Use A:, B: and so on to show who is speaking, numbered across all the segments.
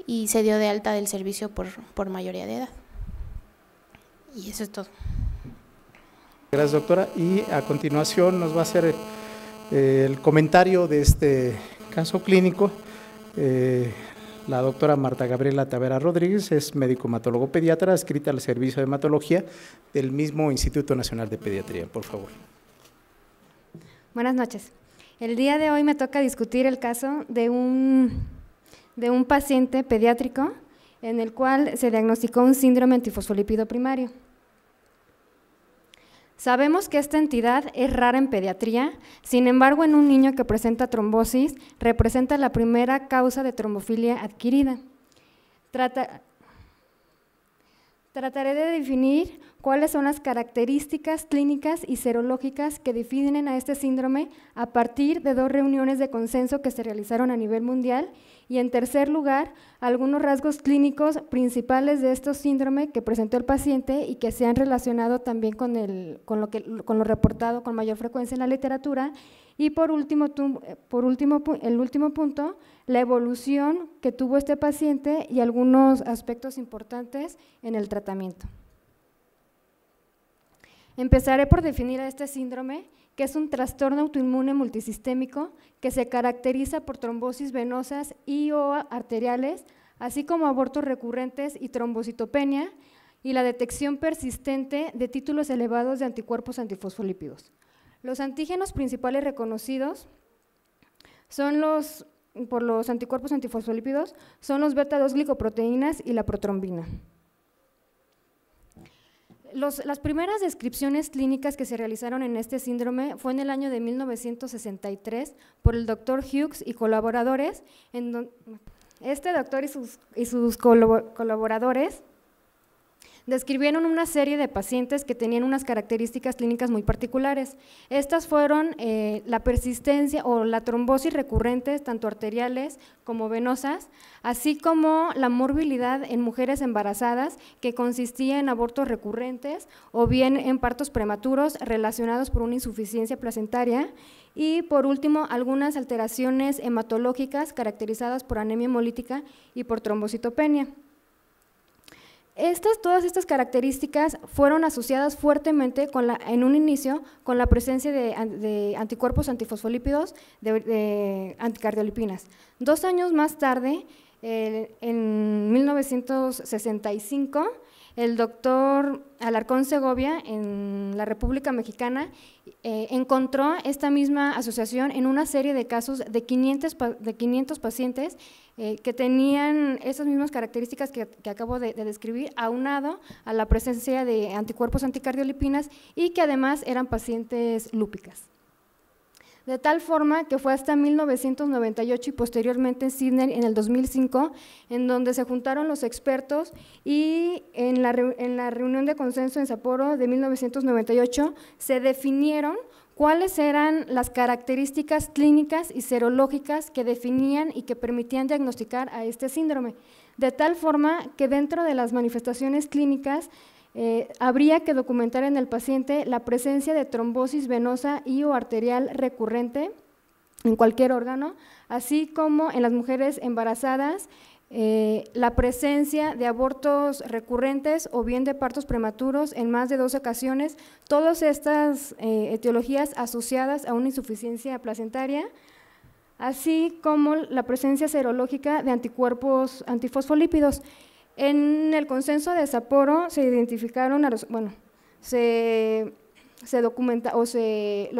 A: y se dio de alta del servicio por mayoría de edad. Y eso es todo.
B: Gracias, doctora. Y a continuación nos va a hacer el comentario de este caso clínico. La doctora Marta Gabriela Tavera Rodríguez es médico hematólogo pediatra, adscrita al Servicio de Hematología del mismo Instituto Nacional de Pediatría. Por favor.
C: Buenas noches. El día de hoy me toca discutir el caso de un paciente pediátrico en el cual se diagnosticó un síndrome antifosfolípido primario. Sabemos que esta entidad es rara en pediatría, sin embargo, en un niño que presenta trombosis, representa la primera causa de trombofilia adquirida. Trataré de definir cuáles son las características clínicas y serológicas que definen a este síndrome a partir de 2 reuniones de consenso que se realizaron a nivel mundial y, en tercer lugar, algunos rasgos clínicos principales de este síndrome que presentó el paciente y que se han relacionado también con lo reportado con mayor frecuencia en la literatura. Y por último, el último punto, la evolución que tuvo este paciente y algunos aspectos importantes en el tratamiento. Empezaré por definir a este síndrome, que es un trastorno autoinmune multisistémico que se caracteriza por trombosis venosas y o arteriales, así como abortos recurrentes y trombocitopenia, y la detección persistente de títulos elevados de anticuerpos antifosfolípidos. Los antígenos principales reconocidos por los anticuerpos antifosfolípidos son los beta-2 glicoproteínas y la protrombina. Las primeras descripciones clínicas que se realizaron en este síndrome fue en el año de 1963 por el doctor Hughes y colaboradores. Este doctor y sus colaboradores describieron una serie de pacientes que tenían unas características clínicas muy particulares. Estas fueron la persistencia o la trombosis recurrentes, tanto arteriales como venosas, así como la morbilidad en mujeres embarazadas, que consistía en abortos recurrentes o bien en partos prematuros relacionados por una insuficiencia placentaria, y por último, algunas alteraciones hematológicas caracterizadas por anemia hemolítica y por trombocitopenia. Todas estas características fueron asociadas fuertemente en un inicio con la presencia de anticuerpos antifosfolípidos de anticardiolipinas. 2 años más tarde, en 1965, el doctor Alarcón Segovia, en la República Mexicana, encontró esta misma asociación en una serie de casos de 500 pacientes que tenían esas mismas características que acabo de describir, aunado a la presencia de anticuerpos anticardiolipinas y que además eran pacientes lúpicas. De tal forma que fue hasta 1998 y posteriormente en Sydney en el 2005, en donde se juntaron los expertos y en la reunión de consenso en Sapporo de 1998 se definieron cuáles eran las características clínicas y serológicas que definían y que permitían diagnosticar a este síndrome, de tal forma que dentro de las manifestaciones clínicas habría que documentar en el paciente la presencia de trombosis venosa y o arterial recurrente en cualquier órgano, así como en las mujeres embarazadas, la presencia de abortos recurrentes o bien de partos prematuros en más de 2 ocasiones, todas estas etiologías asociadas a una insuficiencia placentaria, así como la presencia serológica de anticuerpos antifosfolípidos. En el consenso de Sapporo se identificaron los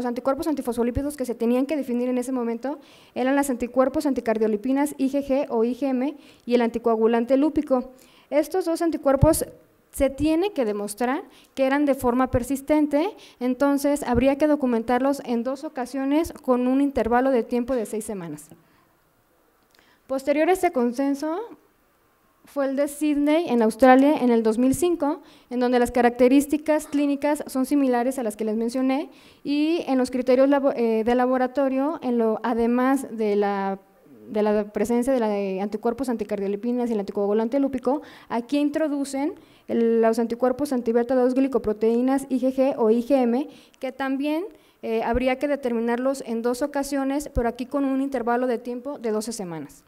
C: anticuerpos antifosfolípidos que se tenían que definir en ese momento eran los anticuerpos anticardiolipinas IgG o IgM y el anticoagulante lúpico. Estos 2 anticuerpos se tiene que demostrar que eran de forma persistente, entonces habría que documentarlos en 2 ocasiones con un intervalo de tiempo de 6 semanas. Posterior a este consenso fue el de Sydney en Australia en el 2005, en donde las características clínicas son similares a las que les mencioné y en los criterios de laboratorio, además de la presencia de anticuerpos anticardiolipinas y el anticoagulante lúpico, aquí introducen los anticuerpos antibeta-2 glicoproteínas IgG o IgM, que también habría que determinarlos en 2 ocasiones, pero aquí con un intervalo de tiempo de 12 semanas.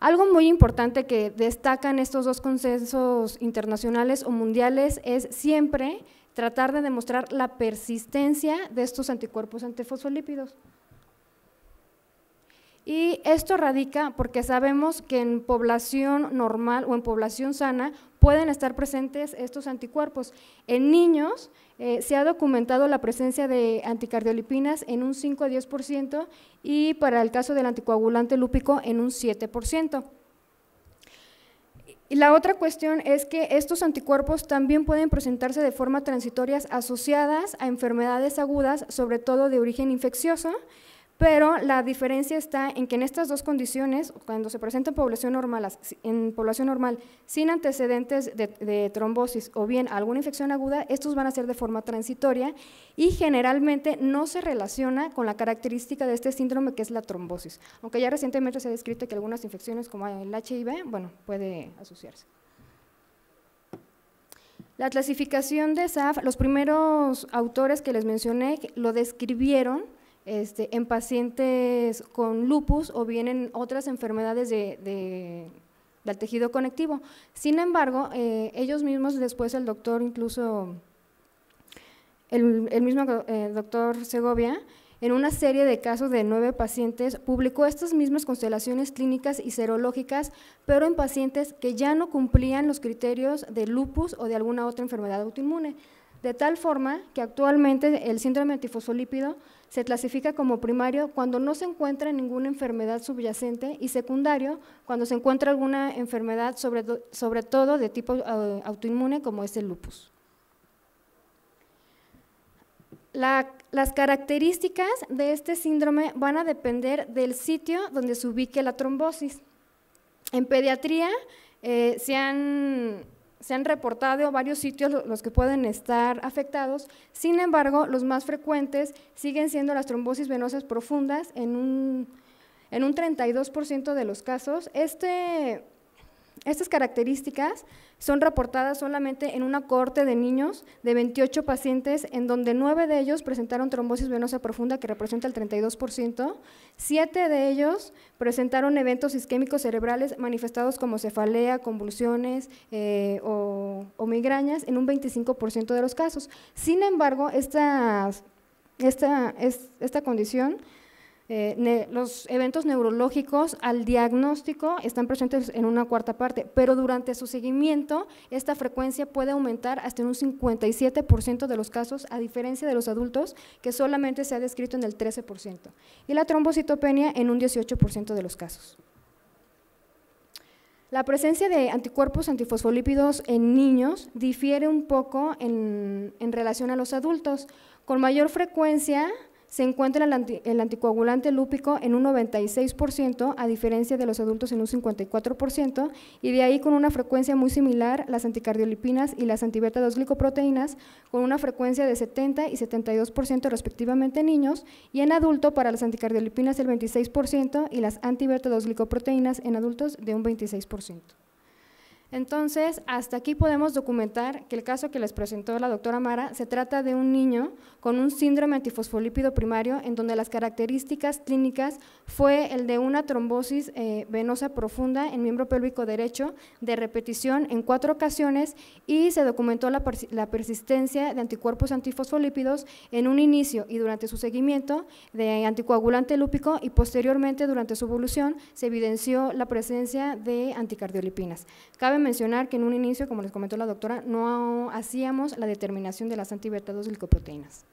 C: Algo muy importante que destacan estos dos consensos internacionales o mundiales es siempre tratar de demostrar la persistencia de estos anticuerpos antifosfolípidos. Y esto radica porque sabemos que en población normal o en población sana pueden estar presentes estos anticuerpos. En niños se ha documentado la presencia de anticardiolipinas en un 5 a 10% y para el caso del anticoagulante lúpico en un 7%. Y la otra cuestión es que estos anticuerpos también pueden presentarse de forma transitoria asociadas a enfermedades agudas, sobre todo de origen infeccioso, pero la diferencia está en que en estas dos condiciones, cuando se presenta en población normal sin antecedentes de trombosis o bien alguna infección aguda, estos van a ser de forma transitoria y generalmente no se relaciona con la característica de este síndrome que es la trombosis, aunque ya recientemente se ha descrito que algunas infecciones como el HIV, bueno, puede asociarse. La clasificación de SAF, los primeros autores que les mencioné lo describieron en pacientes con lupus o bien en otras enfermedades del tejido conectivo. Sin embargo, ellos mismos, después el doctor, incluso el mismo doctor Segovia, en una serie de casos de 9 pacientes, publicó estas mismas constelaciones clínicas y serológicas, pero en pacientes que ya no cumplían los criterios de lupus o de alguna otra enfermedad autoinmune, de tal forma que actualmente el síndrome antifosfolípido se clasifica como primario cuando no se encuentra ninguna enfermedad subyacente y secundario cuando se encuentra alguna enfermedad sobre todo de tipo autoinmune como es el lupus. Las características de este síndrome van a depender del sitio donde se ubique la trombosis. En pediatría se han reportado varios sitios los que pueden estar afectados, sin embargo, los más frecuentes siguen siendo las trombosis venosas profundas en un 32% de los casos. Estas características son reportadas solamente en una cohorte de niños de 28 pacientes, en donde 9 de ellos presentaron trombosis venosa profunda, que representa el 32%, 7 de ellos presentaron eventos isquémicos cerebrales manifestados como cefalea, convulsiones o migrañas en un 25% de los casos. Sin embargo, esta condición, los eventos neurológicos al diagnóstico están presentes en una cuarta parte, pero durante su seguimiento esta frecuencia puede aumentar hasta en un 57% de los casos, a diferencia de los adultos, que solamente se ha descrito en el 13%, y la trombocitopenia en un 18% de los casos. La presencia de anticuerpos antifosfolípidos en niños difiere un poco en relación a los adultos. Con mayor frecuencia se encuentra el anticoagulante lúpico en un 96%, a diferencia de los adultos en un 54%, y de ahí con una frecuencia muy similar las anticardiolipinas y las anti-beta-2-glicoproteínas, con una frecuencia de 70 y 72% respectivamente en niños, y en adulto para las anticardiolipinas el 26% y las anti-beta-2-glicoproteínas en adultos de un 26%. Entonces, hasta aquí podemos documentar que el caso que les presentó la doctora Mara se trata de un niño con un síndrome antifosfolípido primario en donde las características clínicas fue el de una trombosis venosa profunda en miembro pélvico derecho de repetición en 4 ocasiones y se documentó la persistencia de anticuerpos antifosfolípidos en un inicio y durante su seguimiento de anticoagulante lúpico y posteriormente durante su evolución se evidenció la presencia de anticardiolipinas. Cabe mencionar que en un inicio, como les comentó la doctora, no hacíamos la determinación de las anti-beta-2-glicoproteínas.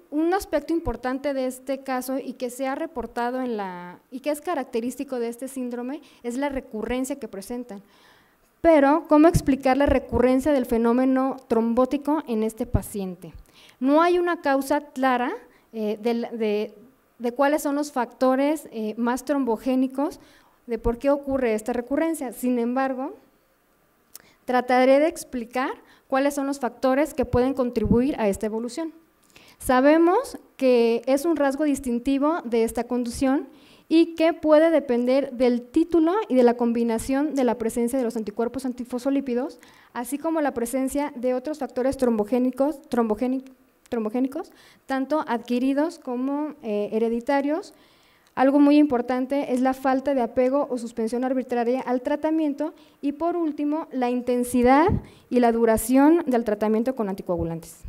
C: Un aspecto importante de este caso y que se ha reportado y que es característico de este síndrome es la recurrencia que presentan. Pero, ¿cómo explicar la recurrencia del fenómeno trombótico en este paciente? No hay una causa clara de cuáles son los factores más trombogénicos de por qué ocurre esta recurrencia. Sin embargo, trataré de explicar cuáles son los factores que pueden contribuir a esta evolución. Sabemos que es un rasgo distintivo de esta condición y que puede depender del título y de la combinación de la presencia de los anticuerpos antifosfolípidos, así como la presencia de otros factores trombogénicos, tanto adquiridos como hereditarios, Algo muy importante es la falta de apego o suspensión arbitraria al tratamiento y por último, la intensidad y la duración del tratamiento con anticoagulantes.